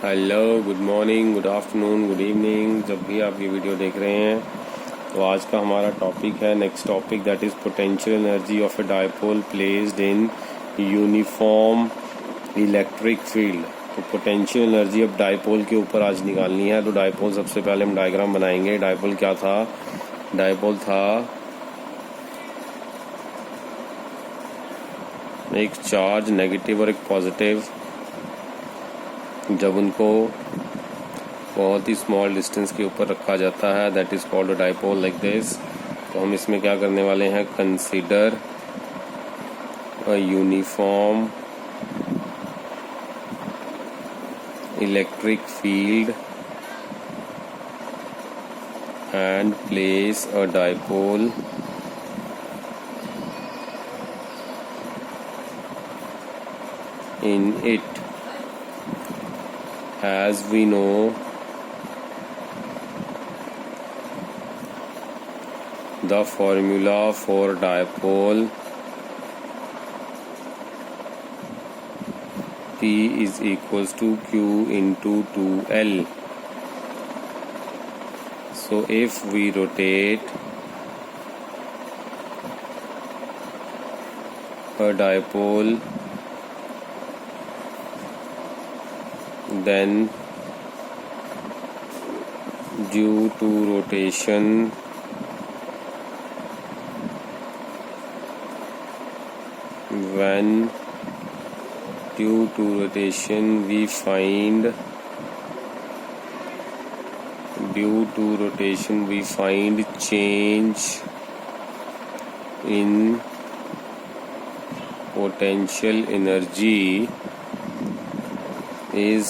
Hello, good morning, good afternoon, good evening, जब भी आप ये वीडियो देख रहे हैं। तो आज का हमारा टॉपिक है, next topic, that is potential energy of A dipole placed in uniform electric field. तो पोटेंशियल एनर्जी अब डायपोल के ऊपर आज निकालनी है। तो डायपोल सबसे पहले हम डायग्राम बनाएंगे। डायपोल क्या था? डायपोल था एक चार्ज, नेगेटिव और एक पॉजिटिव, जब उनको बहुत ही स्मॉल डिस्टेंस के ऊपर रखा जाता है, that is called a dipole like this. तो हम इसमें क्या करने वाले हैं? Consider a uniform electric field and place a dipole in it. As we know, the formula for dipole P is equals to Q into 2L. So if we rotate a dipole, then due to rotation we find change in potential energy is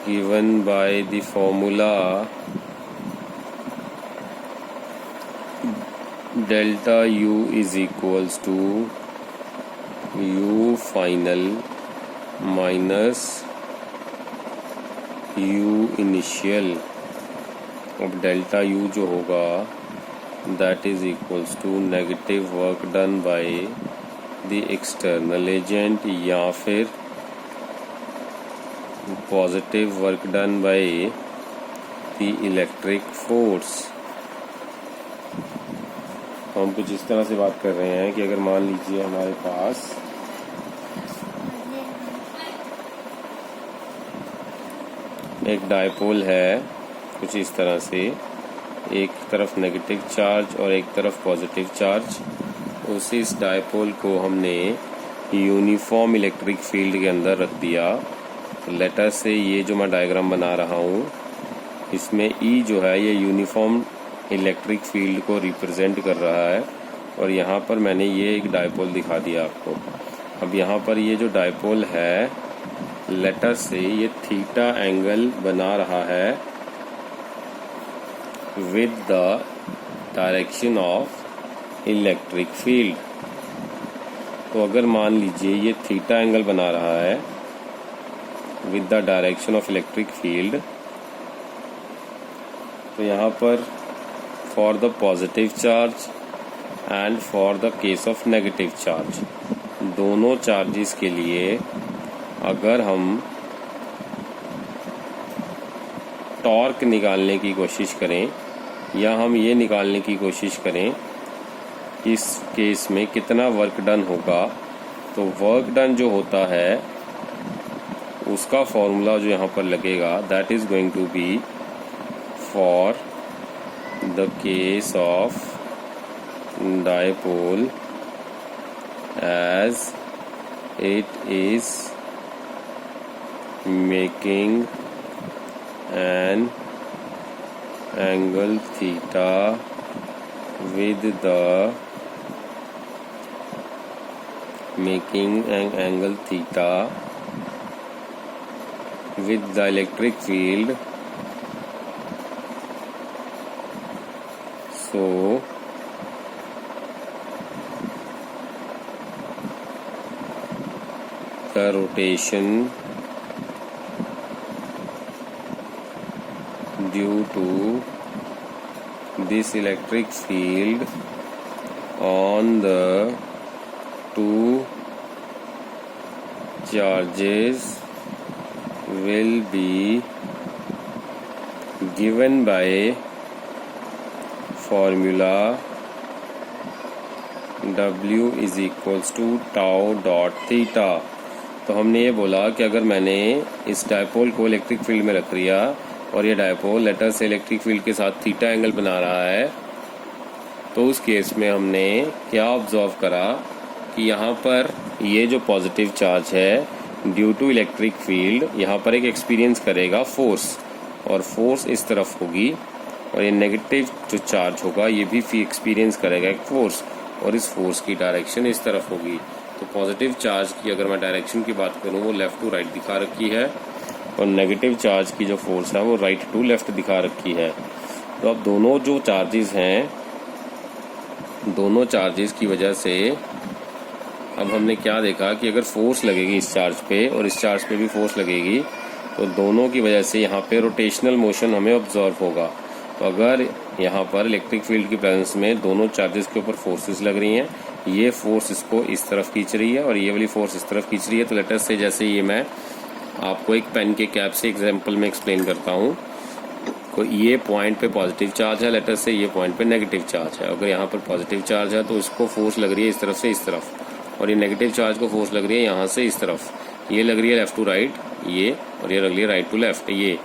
given by the formula delta U is equals to U final minus U initial। अब delta U जो होगा that is equals to negative work done by the external agent या फिर positive work done by the electric force. तो हम कुछ इस तरह से बात कर रहे हैं कि अगर मान लीजिए हमारे पास एक डायपोल है, कुछ इस तरह से, एक तरफ नेगेटिव चार्ज और एक तरफ पॉजिटिव चार्ज। उसी इस डायपोल को हमने यूनिफॉर्म इलेक्ट्रिक फील्ड के अंदर रख दिया। लेटर से ये जो मैं डायग्राम बना रहा हूँ, इसमें E जो है ये यूनिफॉर्म इलेक्ट्रिक फील्ड को रिप्रेजेंट कर रहा है, और यहाँ पर मैंने ये एक डायपोल दिखा दिया आपको। अब यहाँ पर ये जो डायपोल है, लेटर से ये थीटा एंगल बना रहा है with the direction of electric field. तो अगर मान लीजिए ये थीटा एंगल बना रहा है with the direction of electric field, तो यहाँ पर for the positive charge and for the case of negative charge, दोनों चार्जेस के लिए अगर हम टॉर्क निकालने की कोशिश करें या हम ये निकालने की कोशिश करें इस केस में कितना वर्क डन होगा, तो वर्क डन जो होता है उसका फॉर्मूला जो यहाँ पर लगेगा, that is going to be for the case of dipole as it is making an angle theta with the with the electric field. So the rotation due to this electric field on the two charges will be given by formula W is equals to tau dot theta. तो हमने ये बोला कि अगर मैंने इस dipole को electric field में रख लिया और ये डायपोल लेटर से इलेक्ट्रिक फील्ड के साथ थीटा एंगल बना रहा है, तो उस केस में हमने क्या ऑब्जर्व करा कि यहाँ पर ये जो पॉजिटिव चार्ज है ड्यू टू इलेक्ट्रिक फील्ड यहाँ पर एक एक्सपीरियंस करेगा फोर्स, और फोर्स इस तरफ होगी, और ये नेगेटिव जो चार्ज होगा ये भी एक्सपीरियंस करेगा एक फोर्स, और इस फोर्स की डायरेक्शन इस तरफ होगी। तो पॉजिटिव चार्ज की अगर मैं डायरेक्शन की बात करूँ वो लेफ्ट टू राइट दिखा रखी है, और नेगेटिव चार्ज की जो फोर्स है वो राइट टू लेफ्ट दिखा रखी है। तो अब दोनों जो चार्जेस हैं, दोनों चार्जेस की वजह से अब हमने क्या देखा कि अगर फोर्स लगेगी इस चार्ज पे और इस चार्ज पे भी फोर्स लगेगी, तो दोनों की वजह से यहाँ पे रोटेशनल मोशन हमें ऑब्जर्व होगा। तो अगर यहाँ पर इलेक्ट्रिक फील्ड की प्रेजेंस में दोनों चार्जेस के ऊपर फोर्सेस लग रही हैं, ये फोर्स इसको इस तरफ खींच रही है और ये वाली फोर्स इस तरफ खींच रही है। तो लेटर से जैसे ये मैं आपको एक पेन के कैप से एग्जाम्पल में एक्सप्लेन करता हूँ, तो ये पॉइंट पे पॉजिटिव चार्ज है, लेटर से ये पॉइंट पे नेगेटिव चार्ज है। अगर यहाँ पर पॉजिटिव चार्ज है तो इसको फोर्स लग रही है इस तरफ से इस तरफ, और ये नेगेटिव चार्ज को फोर्स लग रही है यहाँ से इस तरफ। ये लग रही है लेफ्ट टू राइट ये, और ये लग रही है राइट टू लेफ्ट ये।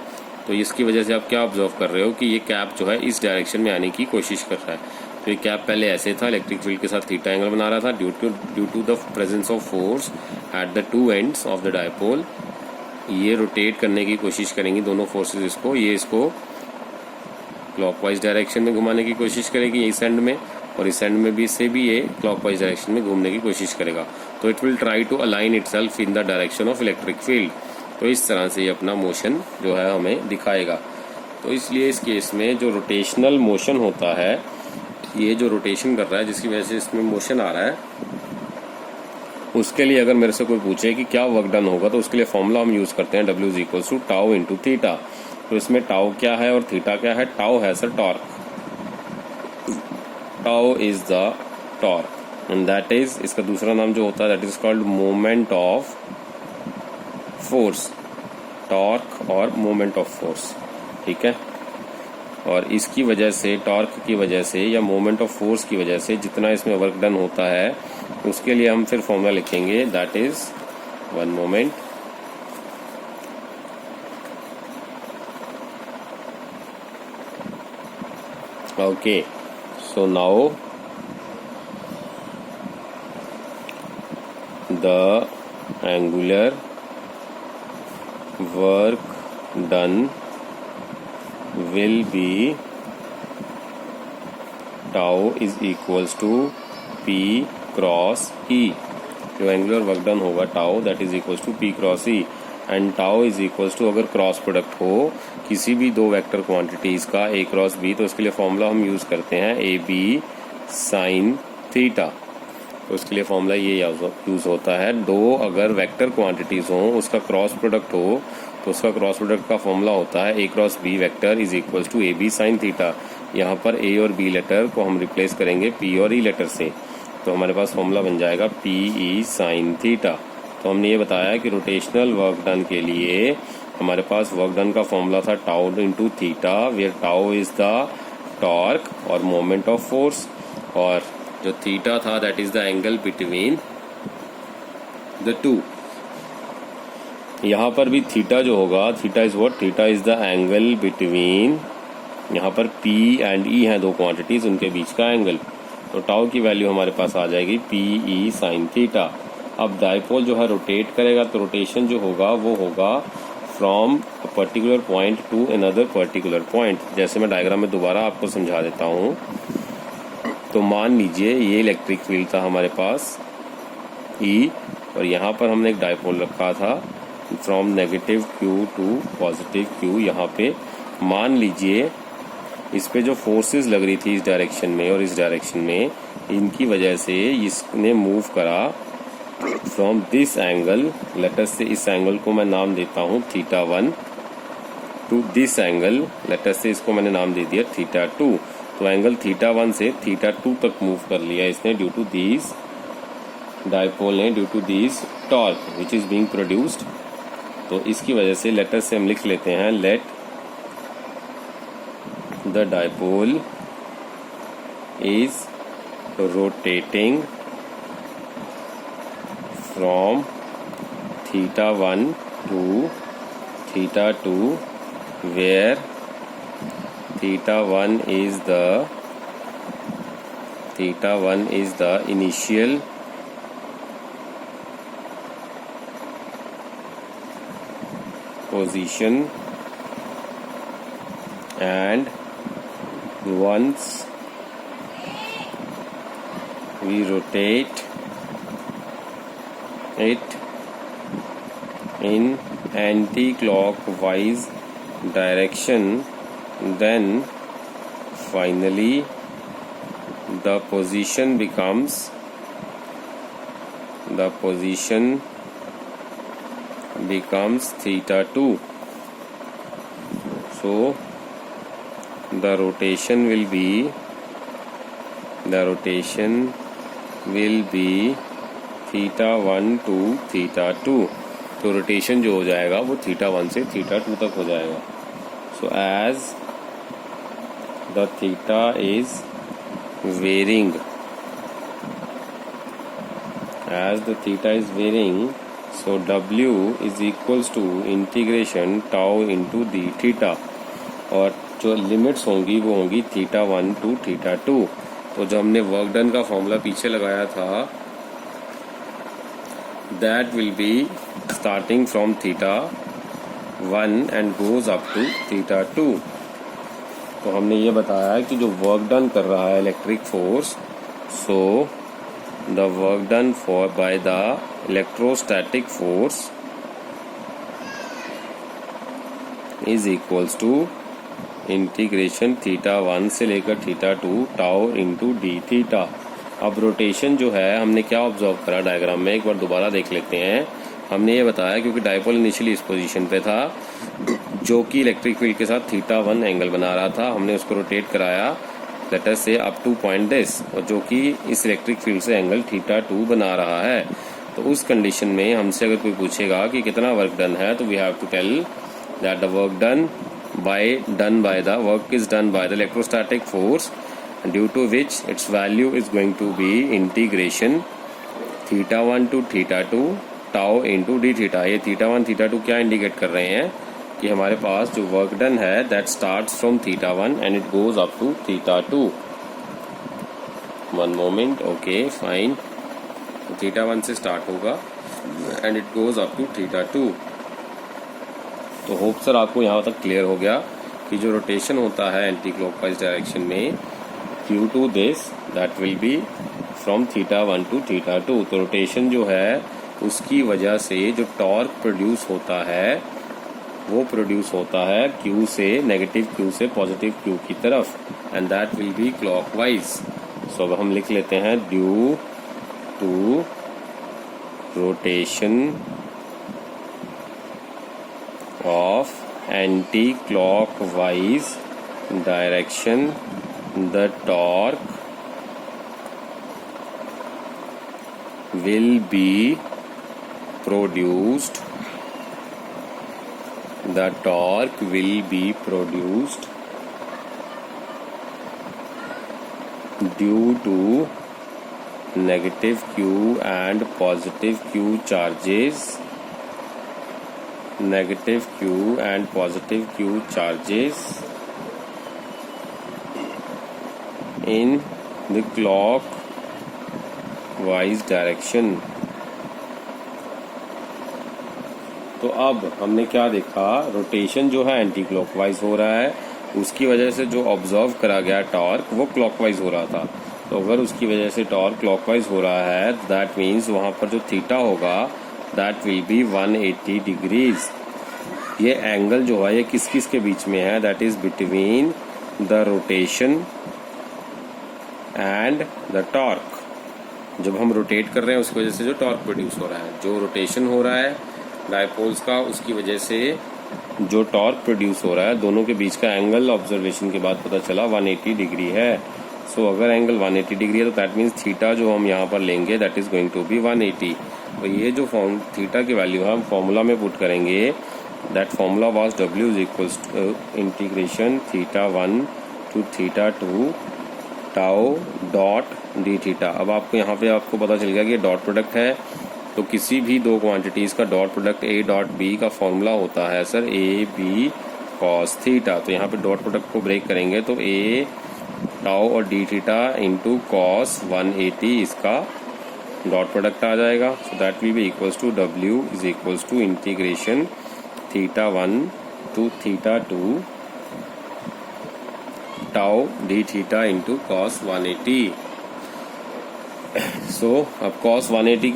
तो इसकी वजह से आप क्या ऑब्जर्व कर रहे हो कि ये कैप जो है इस डायरेक्शन में आने की कोशिश कर रहा है। तो ये कैप पहले ऐसे था, इलेक्ट्रिक फील्ड के साथ थीटा एंगल बना रहा था due to the presence of force at the two ends of the dipole. ये रोटेट करने की कोशिश करेंगी दोनों फोर्सेस इसको, ये इसको क्लॉकवाइज डायरेक्शन में घुमाने की कोशिश करेगी इस एंड में, और इस एंड में भी इससे भी ये क्लॉकवाइज डायरेक्शन में घूमने की कोशिश करेगा। तो it will try to align itself in the direction of electric field. तो इस तरह से ये अपना मोशन जो है हमें दिखाएगा। तो इसलिए इस केस में जो रोटेशनल मोशन होता है, ये जो रोटेशन कर रहा है जिसकी वजह से इसमें मोशन आ रहा है, उसके लिए अगर मेरे से कोई पूछे कि क्या वर्क डन होगा, तो उसके लिए फॉर्मूला हम यूज करते हैं W is equal to tau into theta. तो इसमें टाउ क्या है और थीटा क्या है? टाउ है sir torque, tau is the torque and that is, इसका दूसरा नाम जो होता है that is called moment of force, torque और मोमेंट ऑफ फोर्स, ठीक है। और इसकी वजह से, टॉर्क की वजह से या मोमेंट ऑफ फोर्स की वजह से जितना इसमें वर्क डन होता है, उसके लिए हम फिर फॉर्मूला लिखेंगे that is one moment okay. So now the angular work done will be tau is equals to P cross E। जो एंगुलर वर्क डन होगा tau that is equals to P cross E, and tau is equals to, अगर cross product हो किसी भी दो vector quantities का A cross B, तो उसके लिए फॉर्मूला हम यूज करते हैं AB साइन थीटा। तो उसके लिए फॉर्मूला ये यूज होता है, दो अगर वेक्टर क्वांटिटीज हो उसका क्रॉस प्रोडक्ट हो तो उसका क्रॉस प्रोडक्ट का फॉर्मूला होता है A cross B vector is equals to AB sine theta. यहाँ पर A और B लेटर को हम रिप्लेस करेंगे P और E लेटर से, तो हमारे पास फॉर्मूला बन जाएगा PE साइन थीटा। तो हमने ये बताया कि रोटेशनल वर्क डन के लिए हमारे पास वर्क डन का फॉर्मूला था tau into theta, where tau is the torque और मोमेंट ऑफ फोर्स, और जो थीटा था that is the angle between the two. यहाँ पर भी थीटा जो होगा, theta is what? Theta is the angle between, यहाँ पर P एंड E हैं दो क्वांटिटीज, उनके बीच का एंगल। तो टाउ की वैल्यू हमारे पास आ जाएगी PE साइन थीटा। अब डायपोल जो है रोटेट करेगा, तो रोटेशन जो होगा वो होगा from a particular point two another particular point. जैसे मैं डायग्राम में दोबारा आपको समझा देता हूँ। तो मान लीजिए ये इलेक्ट्रिक फील्ड था हमारे पास E, और यहाँ पर हमने एक डायपोल रखा था from negative Q to positive Q। यहाँ पे मान लीजिए इस पे जो फोर्सेस लग रही थी इस डायरेक्शन में और इस डायरेक्शन में, इनकी वजह से इसने मूव करा फ्रॉम दिस एंगल, लेटर से इस एंगल को मैं नाम देता हूँ θ1, टू दिस एंगल, लेटर से इसको मैंने नाम दे दिया θ2। तो एंगल θ1 से θ2 तक मूव कर लिया इसने ड्यू टू दिस डायपोल ने, due to this torque which is being produced तो इसकी वजह से लेटर से हम लिख लेते हैं let the dipole is rotating from θ1 to θ2 where θ1 is the initial position and once we rotate it in anti-clockwise direction, then finally the position becomes θ2. So the rotation will be θ1 to θ2. तो rotation जो हो जाएगा वो θ1 से θ2 तक हो जाएगा. So as the theta is varying, so W is equals to integration tau into d theta, और जो लिमिट्स होंगी वो होंगी θ1 to θ2. तो जो हमने वर्क डन का फॉर्मूला पीछे लगाया था that will be starting from θ1 and goes up to θ2. तो हमने ये बताया कि जो वर्क डन कर रहा है electric force, so the work done for by the electrostatic force is equals to integration θ1 से लेकर θ2 टाउ इंटू डी थीटा. अब रोटेशन जो है हमने क्या ऑब्जर्व करा डायग्राम में, एक बार दोबारा देख लेते हैं. हमने ये बताया क्योंकि डायपोल इनिशियली इस पोजीशन पे था जो कि इलेक्ट्रिक फील्ड के साथ θ1 एंगल बना रहा था, हमने उसको रोटेट कराया लेटर से अप टू पॉइंट दिस, और जो कि इस इलेक्ट्रिक फील्ड से एंगल θ2 बना रहा है. तो उस कंडीशन में हमसे अगर कोई पूछेगा कि कितना वर्क डन है, तो we have to tell that the work done by the work is done by the electrostatic force due to which its value is going to be integration θ1 to θ2 tau into d theta. ये θ1 θ2 क्या indicate कर रहे हैं कि हमारे पास जो work done है that starts from θ1 and it goes up to θ2. One moment, okay, fine. θ1 से स्टार्ट होगा and it goes up to θ2. तो होप सर आपको यहाँ तक क्लियर हो गया कि जो रोटेशन होता है एंटी क्लॉकवाइज डायरेक्शन में due to this that will be from θ1 to θ2. तो रोटेशन जो है उसकी वजह से जो टॉर्क प्रोड्यूस होता है वो प्रोड्यूस होता है Q से नेगेटिव Q से पॉजिटिव Q की तरफ, and that will be clockwise. So अब हम लिख लेते हैं due to rotation of anti clockwise direction the torque will be produced due to negative Q and positive Q charges in the clockwise direction. तो अब हमने क्या देखा, रोटेशन जो है एंटी क्लॉकवाइज हो रहा है, उसकी वजह से जो ऑब्जर्व करा गया टॉर्क वो क्लॉकवाइज हो रहा था. तो अगर उसकी वजह से टॉर्क क्लॉकवाइज हो रहा है दैट मीन्स वहां पर जो थीटा होगा दैट विल बी 180 डिग्रीज. ये एंगल जो है ये किस किस के बीच में है, that is between the rotation and the torque. जब हम रोटेट कर रहे हैं उसकी वजह से जो टॉर्क प्रोड्यूस हो रहा है, जो रोटेशन हो रहा है डायपोल्स का उसकी वजह से जो टॉर्क प्रोड्यूस हो रहा है, दोनों के बीच का एंगल ऑब्जर्वेशन के बाद पता चला 180 डिग्री है. सो अगर एंगल 180 डिग्री है तो दैट मीन्स थीटा जो हम यहाँ पर लेंगे that is going to be 180. तो ये जो थीटा की वैल्यू है हम फॉर्मूला में पुट करेंगे। That formula was W is equals to integration theta 1 to theta 2 tau dot d theta. अब आपको यहाँ पे आपको पता चल गया कि डॉट प्रोडक्ट है, तो किसी भी दो क्वांटिटीज़ का dot product A dot B का फॉर्मूला होता है sir A B cos theta. तो यहाँ पे डॉट प्रोडक्ट को ब्रेक करेंगे तो A टाउ और डी थीटा इंटू कॉस 180 इसका डॉट प्रोडक्ट आ जाएगा। So that will be equals to W is equals to integration theta 1 to theta 2 tau d theta into cos 180। So अब cos 180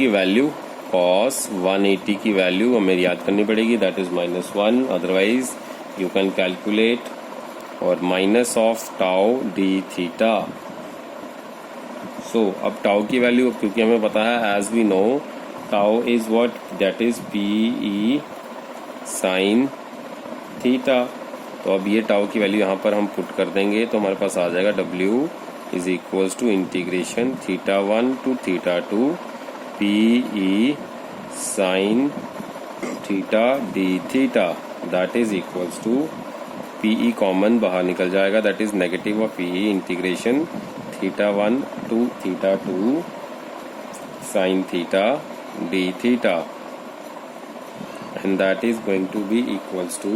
की value हमें याद करनी पड़ेगी, that is -1, otherwise you can calculate, और minus of tau d theta. So अब tau की value, क्योंकि हमें पता है as we know tau is what, that is PE sine theta. तो अब ये टाउ की वैल्यू यहाँ पर हम पुट कर देंगे तो हमारे पास आ जाएगा W is equals to integration theta 1 to theta 2 PE sine theta d theta, that is equals to PE common बाहर निकल जाएगा, that is negative of PE integration theta 1 to theta 2 sine theta d theta, and that is going to be equals to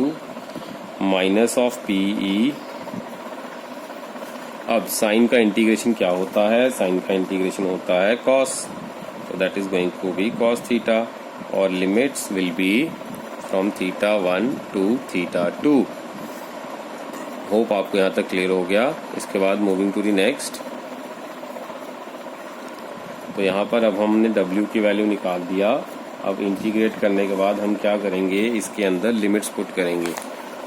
minus of PE। अब sine का integration क्या होता है, sine का integration होता है cos, so that is going to be cos theta, और limits will be from theta 1 to theta 2। Hope आपको यहाँ तक क्लियर हो गया। इसके बाद मूविंग टू दी नेक्स्ट। तो यहाँ पर अब हमने W की वैल्यू निकाल दिया। अब इंटीग्रेट करने के बाद हम क्या करेंगे, इसके अंदर लिमिट्स पुट करेंगे।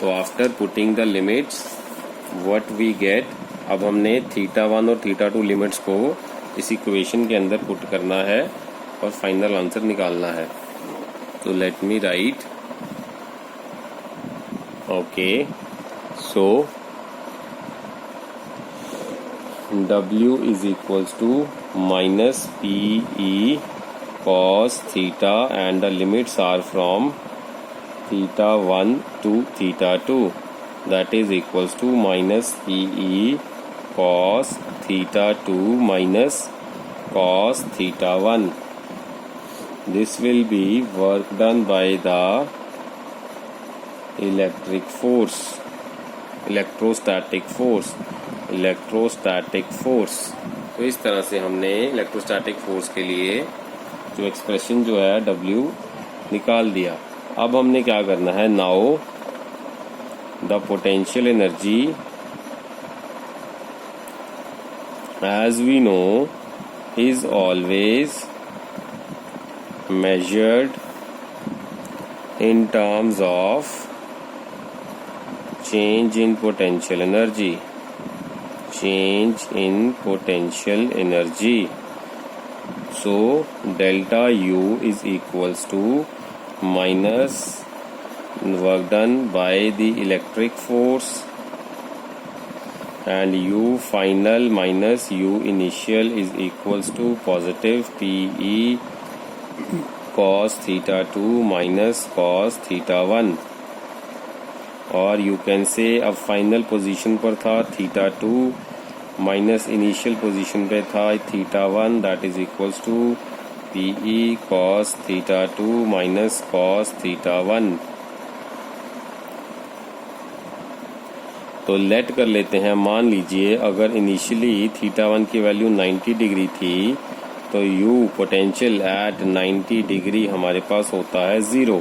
तो after putting the limits what we get, अब हमने थीटा 1 और थीटा 2 लिमिट्स को इस इक्वेशन के अंदर पुट करना है और फाइनल आंसर निकालना है। तो let me write, okay, so W is equals to minus PE cos theta and the limits are from theta 1 to theta 2, that is equals to minus PE cos theta 2 minus cos theta 1. This will be work done by the electrostatic force। तो इस तरह से हमने electrostatic force के लिए जो expression जो है W निकाल दिया। अब हमने क्या करना है, now the potential energy as we know is always measured in terms of change in potential energy. So delta U is equals to minus work done by the electric force and U final minus U initial is equals to positive PE cos theta 2 minus cos theta 1, और you can say अब final position पर था theta 2 minus initial position पे था theta 1, that is equals to PE cos theta 2 minus cos theta 1। तो late कर लेते हैं, मान लीजिए अगर इनिशियली थीटा 1 की वैल्यू 90 डिग्री थी तो U पोटेंशियल एट 90 डिग्री हमारे पास होता है 0।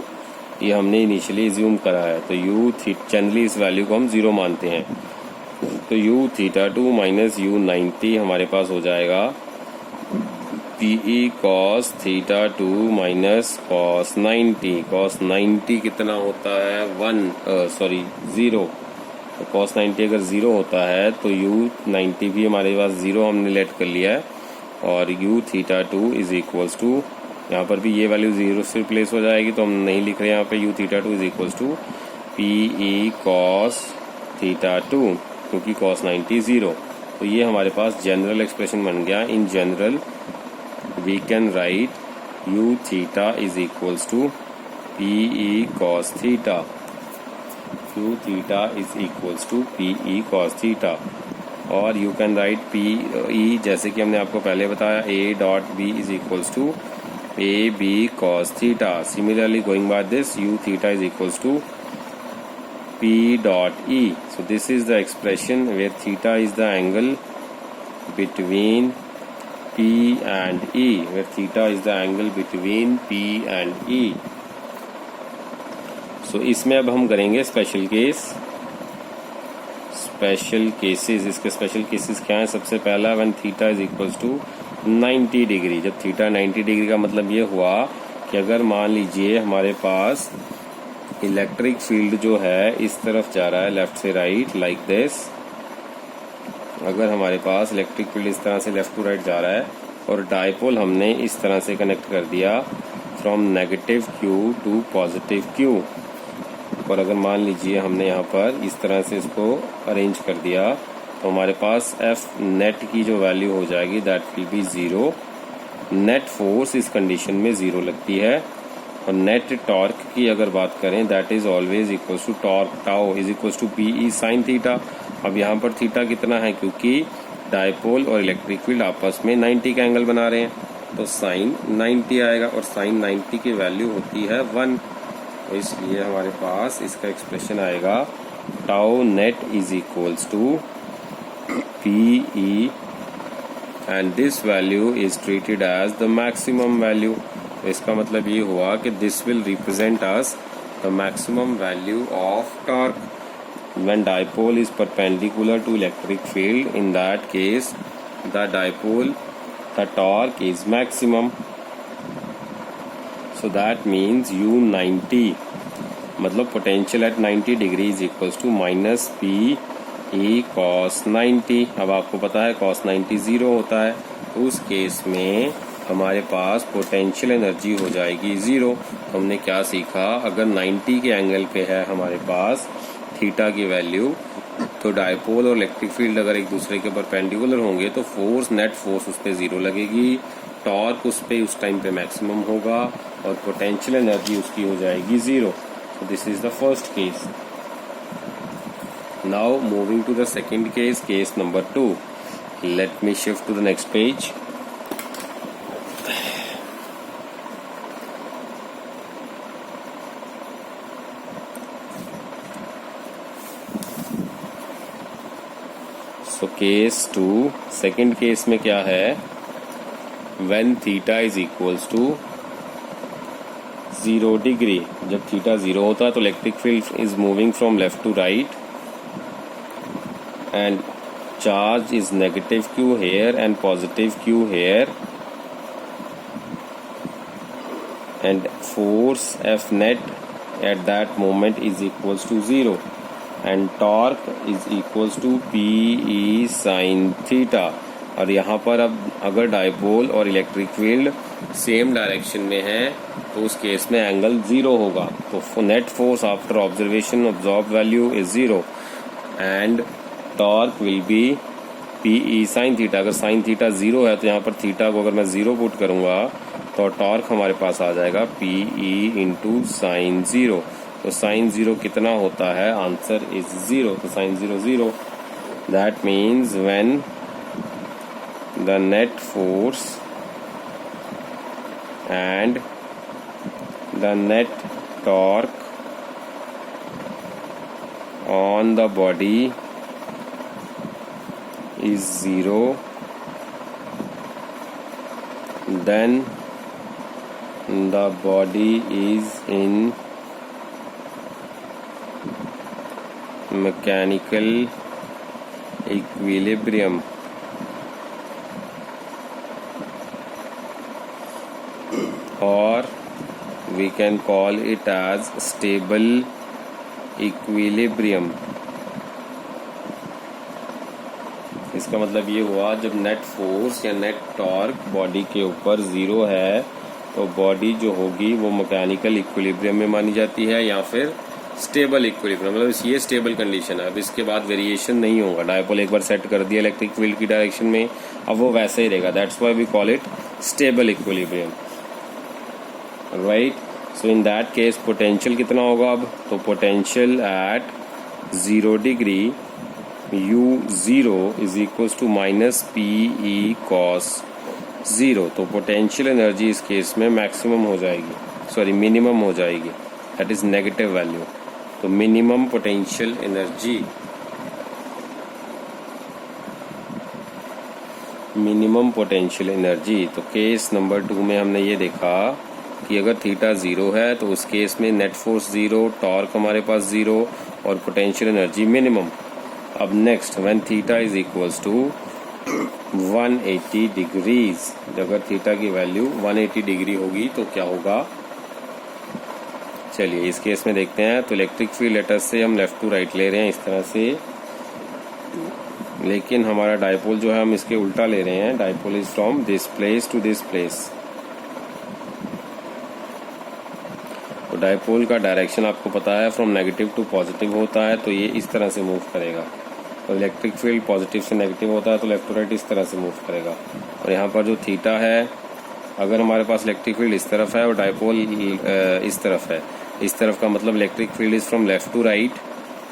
ये हमने इनिशियली ज्यूम करा है, तो U जनरली इस वैल्यू को हम 0 मानते हैं। तो U थीटा 2 माइनस U 90 हमारे पास हो जाएगा PE cos theta 2 minus cos 90। cos 90 कितना होता है 0। तो cos 90 अगर 0 होता है तो U 90 भी हमारे पास 0 हमने लेट कर लिया है, और U theta 2 is equals to, यहाँ पर भी ये वैल्यू 0 से रिप्लेस हो जाएगी तो हम नहीं लिख रहे हैं यहाँ पे U theta 2 is equals to PE cos theta 2, क्योंकि cos 90 0। तो ये हमारे पास जनरल एक्सप्रेशन बन गया। In general we can write u theta is equals to PE cos theta. u theta is equals to PE cos theta. और you can write PE जैसे कि हमने आपको पहले बताया A dot B is equals to AB cos theta. Similarly, going by this, u theta is equals to P dot E. So this is the expression where theta is the angle between P and E, where theta is the angle between P and E. So इसमें अब हम करेंगे special case. Special cases, इसके special cases क्या है? सबसे पहला when theta is equals to 90 degree. जब थीटा 90 डिग्री का मतलब ये हुआ कि अगर मान लीजिए हमारे पास इलेक्ट्रिक फील्ड जो है इस तरफ जा रहा है लेफ्ट से राइट लाइक दिस. अगर हमारे पास इलेक्ट्रिक फील्ड इस तरह से लेफ्ट टू राइट जा रहा है और डायपोल हमने इस तरह से कनेक्ट कर दिया from negative Q to positive Q. और अगर मान लीजिए हमने यहाँ पर इस तरह से इसको अरेंज कर दिया तो हमारे पास F नेट की जो वैल्यू हो जाएगी that will B 0. Net force इस कंडीशन में 0 लगती है. और नेट टॉर्क की अगर बात करें that is always equal to torque tau is equal to PE sine theta. अब यहाँ पर थीटा कितना है? क्योंकि डायपोल और इलेक्ट्रिक फील्ड आपस में 90 का एंगल बना रहे हैं तो साइन 90 आएगा और साइन 90 की वैल्यू होती है 1. तो इसलिए हमारे पास इसका एक्सप्रेशन आएगा tau net is equals to PE and this value is treated as the maximum value. तो इसका मतलब ये हुआ कि this will represent us the maximum value of torque when dipole is perpendicular to electric field. In that case the dipole the torque is maximum. So that means U90 मतलब potential at 90 degree is equals to minus PE cos 90. अब आपको पता है cos 90 0 होता है तो उस case में हमारे पास पोटेंशियल एनर्जी हो जाएगी 0. तो हमने क्या सीखा? अगर 90 के एंगल पे है हमारे पास थीटा की वैल्यू तो डायपोल और इलेक्ट्रिक फील्ड अगर एक दूसरे के परपेंडिकुलर होंगे तो फोर्स नेट फोर्स उस पर 0 लगेगी. टॉर्क उस टाइम पे मैक्सिमम होगा और पोटेंशियल एनर्जी उसकी हो जाएगी 0. So this is the first case. Now moving to the second case, case number 2. Let me shift to the next page. So case 2, second case में क्या है? When theta is equals to 0 degree. जब theta 0 होता है तो electric field is moving from left to right and charge is negative Q here and positive Q here and force F net at that moment is equals to 0 and torque is equals to PE sin theta. और यहाँ पर अब अगर dipole और electric field same direction में है तो उस केस में एंगल 0 होगा. तो net force after observation absorb value is 0 and torque will be PE sine theta. अगर साइन थीटा 0 है तो यहाँ पर थीटा को अगर मैं 0 पुट करूंगा तो टॉर्क हमारे पास आ जाएगा PE इंटू साइन 0. तो साइन 0 कितना होता है? Answer is 0. तो sine 0 0. That means when the net force and the net torque on the body is 0, then the body is in mechanical equilibrium. Or we can call it as stable equilibrium. इसका मतलब ये हुआ जब net force या net torque body के ऊपर 0 है तो बॉडी जो होगी वो मैकेनिकल इक्विलिब्रियम में मानी जाती है या फिर स्टेबल इक्विलिब्रियम. मतलब ये स्टेबल कंडीशन है. अब इसके बाद वेरिएशन नहीं होगा. डायपोल एक बार सेट कर दिया इलेक्ट्रिक फील्ड की डायरेक्शन में अब वो वैसे ही रहेगा. That's why we call it stable equilibrium. Right. So in that case potential कितना होगा अब, तो potential at 0 degree U0 is equals to minus PE cos 0। तो पोटेंशियल एनर्जी इस केस में मैक्सिमम हो जाएगी, सॉरी मिनिमम हो जाएगी, दैट इज नेगेटिव वैल्यू। तो minimum potential energy, minimum potential energy. तो केस नंबर 2 में हमने ये देखा कि अगर थीटा 0 है तो उस केस में नेट फोर्स 0, टॉर्क हमारे पास 0 और पोटेंशियल एनर्जी मिनिमम। अब next when theta is equals to 180 degrees, अगर थीटा की वैल्यू 180 डिग्री होगी तो क्या होगा, चलिए इस केस में देखते हैं। तो इलेक्ट्रिक फील्ड लेटर्स से हम लेफ्ट टू राइट ले रहे हैं इस तरह से, लेकिन हमारा डायपोल जो है हम इसके उल्टा ले रहे हैं। Dipole is from this place to this place. तो डायपोल का डायरेक्शन आपको पता है फ्रॉम नेगेटिव टू पॉजिटिव होता है, तो ये इस तरह से मूव करेगा। और इलेक्ट्रिक फील्ड पॉजिटिव से नेगेटिव होता है तो लेफ्ट टू राइट इस तरह से मूव करेगा। और यहाँ पर जो थीटा है, अगर हमारे पास इलेक्ट्रिक फील्ड इस तरफ है और डायपोल इस तरफ है, इस तरफ का मतलब electric field is from left to right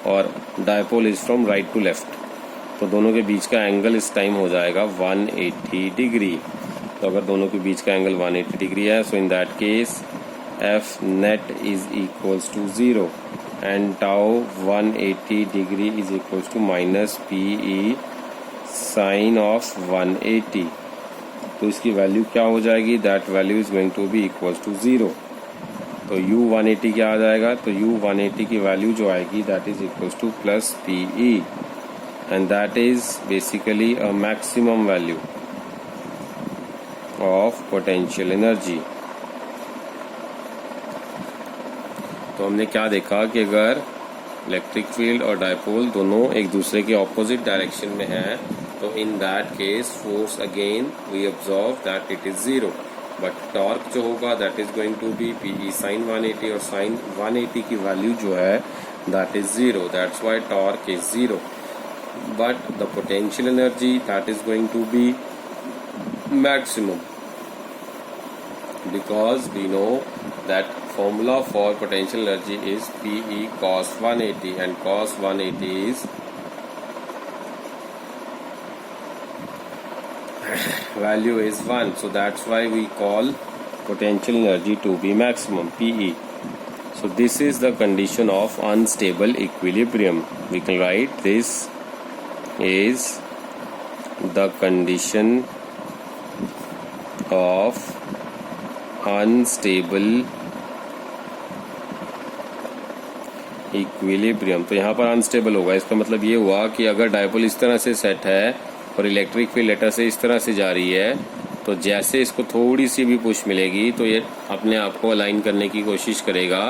और dipole is from right to left. तो दोनों के बीच का एंगल इस टाइम हो जाएगा 180 डिग्री। तो अगर दोनों के बीच का एंगल 180 डिग्री है, so in that case F net is equals to 0 and tau 180 degree is equals to minus PE sin of 180। तो इसकी वैल्यू क्या हो जाएगी, that value is going to be equals to 0। तो U 180 क्या आ जाएगा, तो U 180 की वैल्यू जो आएगी that is equals two plus PE and that is basically a maximum value of potential energy. तो हमने क्या देखा कि अगर इलेक्ट्रिक फील्ड और डायपोल दोनों एक दूसरे के ऑपोजिट डायरेक्शन में हैं, तो in that case force again we observe that it is 0, but torque जो होगा that is going to be PE sin 180 और sin 180 की वैल्यू जो है that is 0, that's why torque is 0, but the potential energy that is going to be maximum because we know that formula for potential energy is PE cos 180 and cos 180 is value is 1, so that's why we call potential energy to be maximum PE. So this is the condition of unstable equilibrium. We can write this is the condition of unstable equilibrium. तो यहाँ पर unstable होगा, इसका मतलब ये हुआ कि अगर डायपोल इस तरह से सेट है और इलेक्ट्रिक फील्ड लेटर से इस तरह से जा रही है, तो जैसे इसको थोड़ी सी भी पुश मिलेगी तो ये अपने आप को अलाइन करने की कोशिश करेगा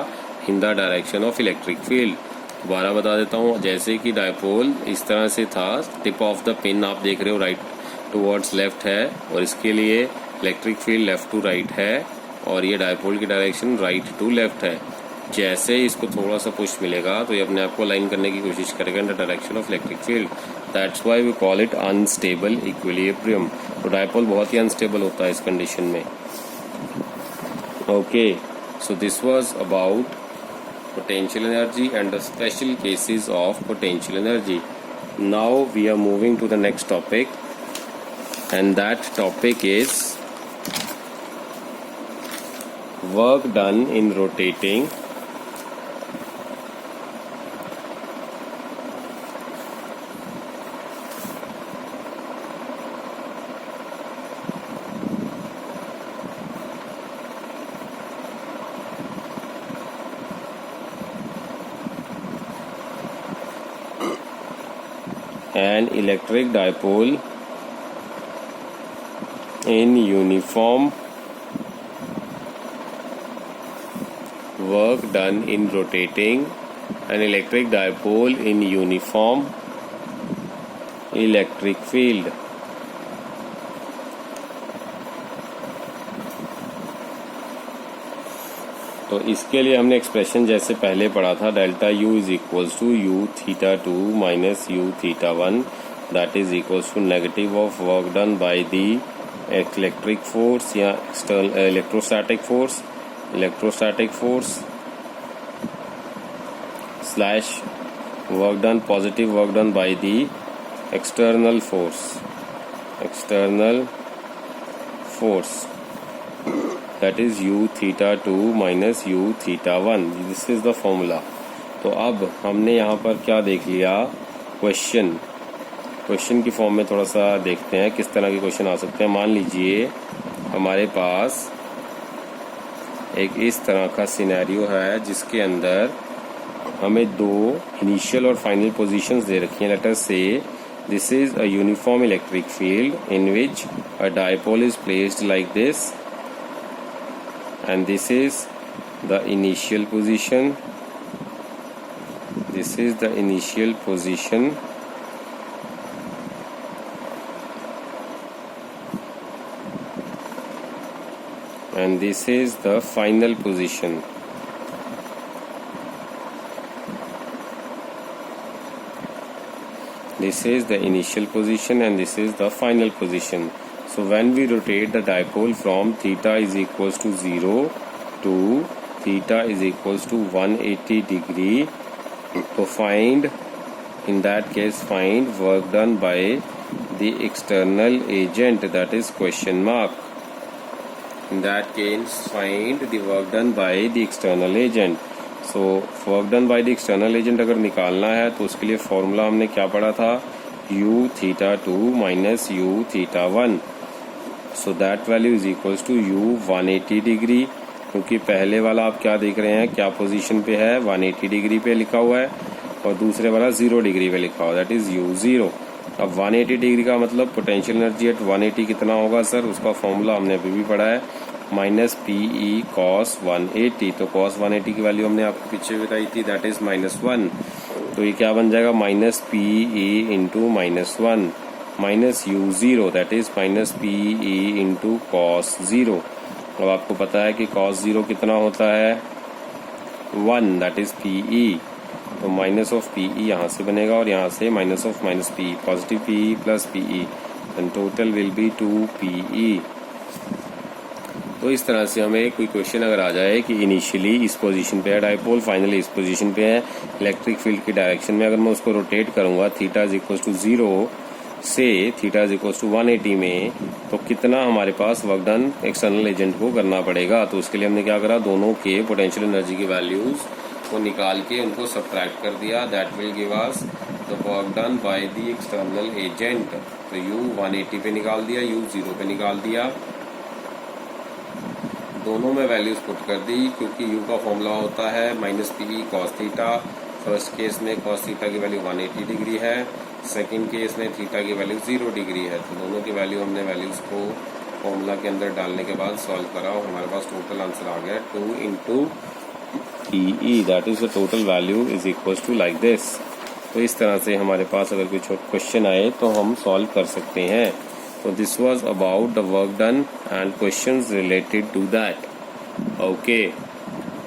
in the direction of electric field. दोबारा बता देता हूँ, जैसे कि डायपोल इस तरह से था, टिप ऑफ द पिन आप देख रहे हो राइट टुवर्ड्स लेफ्ट है और इसके लिए electric field left to right है और ये डायपोल की डायरेक्शन राइट टू लेफ्ट है। जैसे ही इसको थोड़ा सा पुश मिलेगा तो ये अपने आप को लाइन करने की कोशिश करेगा in the direction of electric field, that's why we call it unstable equilibrium. तो डायपोल बहुत ही अनस्टेबल होता है इस कंडीशन में। Okay, so this was about potential energy and the special cases of potential energy. Now we are moving to the next topic, and that topic is work done in rotating an electric dipole in uniform work done in rotating an electric dipole in uniform electric field. तो इसके लिए हमने expression जैसे पहले पढ़ा था, delta u is equals to u theta 2 minus u theta 1, that is equals to negative of work done by the electric force या external electrostatic force electrostatic force slash work done, positive work done by the external force that is u theta 2 minus u theta 1. This is the formula. तो अब हमने यहाँ पर क्या देख लिया, question की फॉर्म में थोड़ा सा देखते हैं किस तरह के क्वेश्चन आ सकते हैं. मान लीजिए हमारे पास एक इस तरह का सिनेरियो है जिसके अंदर हमें दो इनिशियल और फाइनल पोजीशंस दे रखी हैं. लेट अस से this is a uniform electric field in which a dipole is placed like this and this is the initial position. This is the initial position and this is the final position. This is the initial position and this is the final position. So when we rotate the dipole from theta is equals to 0 to theta is equals to 180 degree, to find, in that case find work done by the external agent, that is question mark. In that case find the work done by the external agent. So work done by the external agent अगर निकालना है तो उसके लिए formula हमने क्या पढ़ा था, u theta 2 minus u theta 1. So that value is equals to u 180 degree, क्योंकि पहले वाला आप क्या देख रहे हैं, क्या पोजीशन पे है, 180 डिग्री पे लिखा हुआ है और दूसरे वाला 0 डिग्री पे लिखा हुआ है, दैट इज u0. अब 180 डिग्री का मतलब पोटेंशियल एनर्जी एट 180 कितना होगा सर, उसका फॉर्मूला हमने अभी भी पढ़ा है, माइनस PE cos 180. तो cos 180 की वैल्यू हमने आपको पीछे बताई थी, दैट इज -1. तो ये क्या बन जाएगा, minus PE into -1 minus u0 that is minus PE into cos 0. अब आपको पता है कि cos 0 कितना होता है, 1 दैट इज PE. तो माइनस ऑफ PE यहाँ से बनेगा और यहाँ से minus of minus PE, positive PE plus PE, and total will be 2 PE. तो इस तरह से हमें कोई क्वेश्चन अगर आ जाए कि इनिशियली इस पोजीशन पे है डायपोल, फाइनली इस पोजीशन पे है, इलेक्ट्रिक फील्ड की डायरेक्शन में अगर मैं उसको रोटेट करूंगा थीटा इज इक्वल टू 0 से थीटा इज इक्वल टू 180 में, तो कितना हमारे पास वर्क डन एक्सटर्नल एजेंट को करना पड़ेगा. तो उसके लिए हमने क्या करा, दोनों के पोटेंशियल एनर्जी की वैल्यूज को निकाल के उनको सब्ट्रैक्ट कर दिया. That will give us the work done by the external agent. तो u 180 पे निकाल दिया, u 0 पे निकाल दिया, दोनों में वैल्यूज पुट कर दी, क्योंकि u का फॉर्मूला होता है minus PE cos theta. First case में cos थीटा की वैल्यू 180 डिग्री है, सेकंड केस में थीटा की वैल्यू 0 डिग्री है. तो दोनों की वैल्यू हमने वैल्यूज को फॉर्मूला के अंदर डालने के बाद सॉल्व करा और हमारे पास टोटल आंसर आ गया 2 into PE, that is the total value is equal to like this. तो इस तरह से हमारे पास अगर कुछ क्वेश्चन आए तो हम सॉल्व कर सकते हैं. तो this was about the work done and questions related to that. Okay.